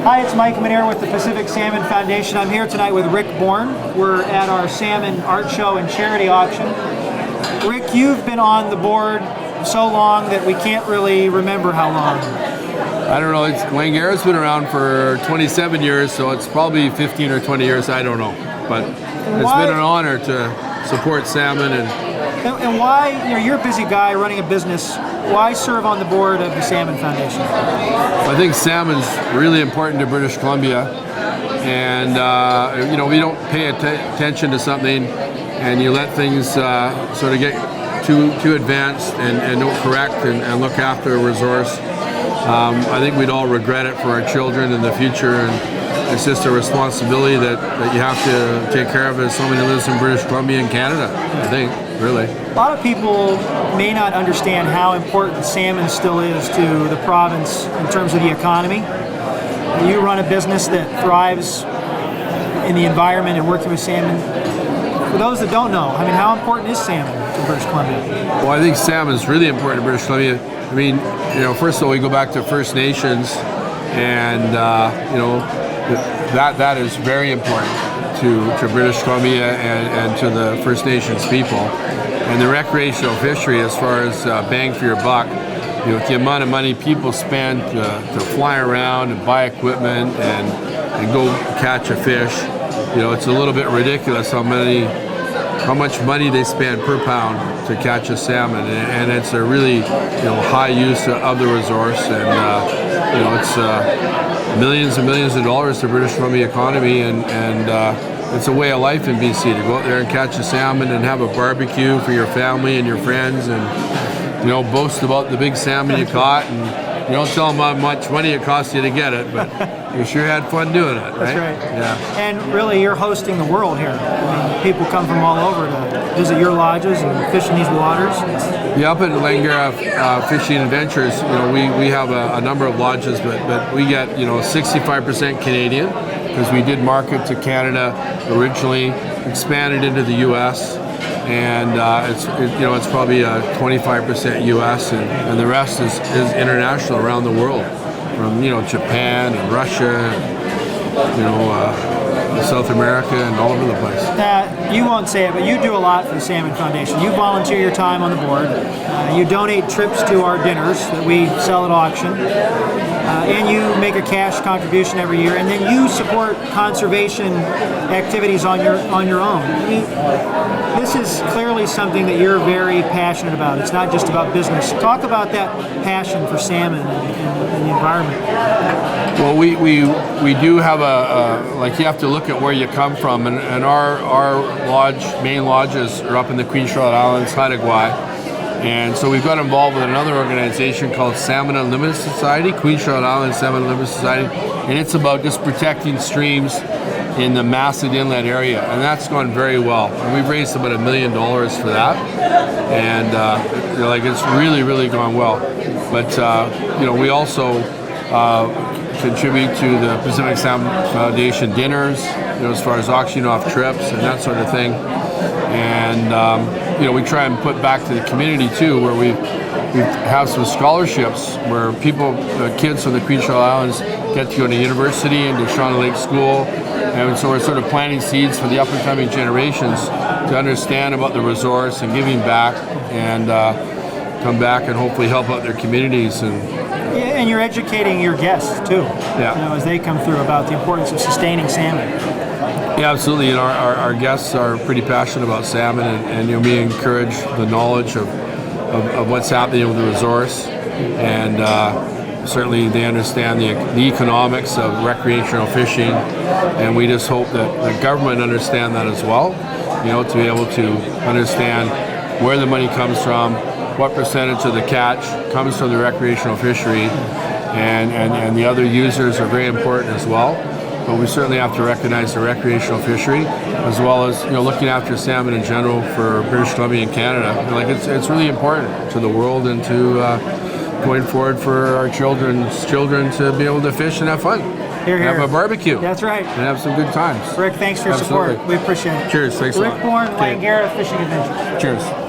Hi, it's Mike Manero with the Pacific Salmon Foundation. I'm here tonight with Rick Bourne. We're at our salmon art show and charity auction. Rick, you've been on the board so long that we can't really remember how long. I don't know. Langara's been around for 27 years, so it's probably 15 or 20 years. I don't know, but it's been an honor to support salmon. And why, you're a busy guy running a business. Why serve on the board of the Salmon Foundation? I think salmon's really important to British Columbia, and we don't pay attention to something, and you let things sort of get too advanced and don't correct and look after a resource. I think we'd all regret it for our children in the future, and it's just a responsibility that you have to take care of as someone who lives in British Columbia and Canada, I think, really. A lot of people may not understand how important salmon still is to the province in terms of the economy. You run a business that thrives in the environment and working with salmon. For those that don't know, how important is salmon to British Columbia? Well, I think salmon is really important to British Columbia. First of all, we go back to First Nations, and that is very important to British Columbia and to the First Nations people. And the recreational fishery, as far as bang for your buck, the amount of money people spend to fly around and buy equipment and go catch a fish, it's a little bit ridiculous how much money they spend per pound to catch a salmon, and it's a really high use of the resource, and it's millions and millions of dollars to British Columbia economy, and it's a way of life in BC to go out there and catch a salmon and have a barbecue for your family and your friends, and boast about the big salmon you caught, and you don't tell them how much money it cost you to get it, but you sure had fun doing it, right? That's right. Yeah. And really, you're hosting the world here. People come from all over to visit your lodges and fish in these waters. Yeah, up at Langara Fishing Adventures, we have a number of lodges, but we get 65% Canadian, because we did market to Canada originally, expanded into the U.S., and it's probably 25% U.S. and the rest is international around the world, from Japan and Russia, and, South America and all over the place. You won't say it, but you do a lot for the Salmon Foundation. You volunteer your time on the board. You donate trips to our dinners that we sell at auction. And you make a cash contribution every year, and then you support conservation activities on your own. This is clearly something that you're very passionate about. It's not just about business. Talk about that passion for salmon and the environment. Well, we do have you have to look at where you come from, and our main lodges are up in the Queen Charlotte Islands, Haida-Gwaii. And so we've got involved with another organization called Salmon Unlimited Society, Queen Charlotte Islands Salmon Unlimited Society, and it's about just protecting streams in the Masset Inlet area, and that's gone very well. And we've raised about $1 million for that, and it's really gone well. But we also contribute to the Pacific Salmon Foundation dinners, as far as auctioning off trips and that sort of thing. And we try and put back to the community too, where we have some scholarships where kids from the Queen Charlotte Islands get to go to university and to Shawnee Lake School, and so we're sort of planting seeds for the up and coming generations to understand about the resource and giving back, and come back and hopefully help out their communities. And you're educating your guests too, as they come through about the importance of sustaining salmon. Yeah, absolutely. Our guests are pretty passionate about salmon, and we encourage the knowledge of what's happening with the resource, and certainly they understand the economics of recreational fishing, and we just hope that the government understand that as well, to be able to understand where the money comes from, what percentage of the catch comes from the recreational fishery, and the other users are very important as well. But we certainly have to recognize the recreational fishery, as well as looking after salmon in general for British Columbia and Canada. It's really important to the world, and to going forward for our children's children to be able to fish and have fun. Here, here. Have a barbecue. That's right. And have some good times. Rick, thanks for your support. We appreciate it. Cheers. Thanks a lot. Rick Bourne, Langara Fishing Adventures. Cheers.